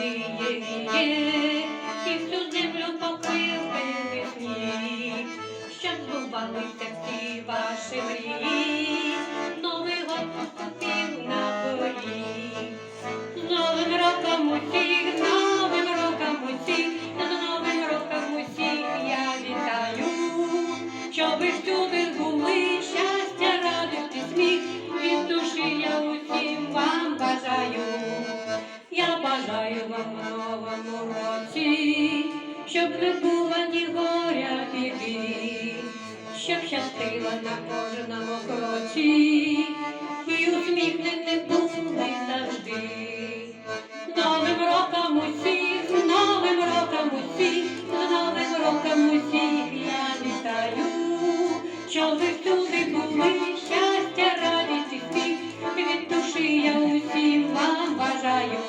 віє, і всю землю покрив білий сніг, щоб збувалися всі ваші мрії, Новий год поступив на поріг. З Новим роком усіх, з Новим роком усіх, з Новим роком усіх я вітаю, щоб ви всюди були, щастя, радість і сміх, від душі я усім вам бажаю. Я бажаю вам в новому році, щоб не було ні горя, біди, щоб щастило на кожному кроці, і усміхнені були завжди. З Новим роком усіх, з Новим роком усіх, з Новим роком усіх я вітаю, щоб ви всюди були, щастя, радість і сміх, від душі я усім вам бажаю.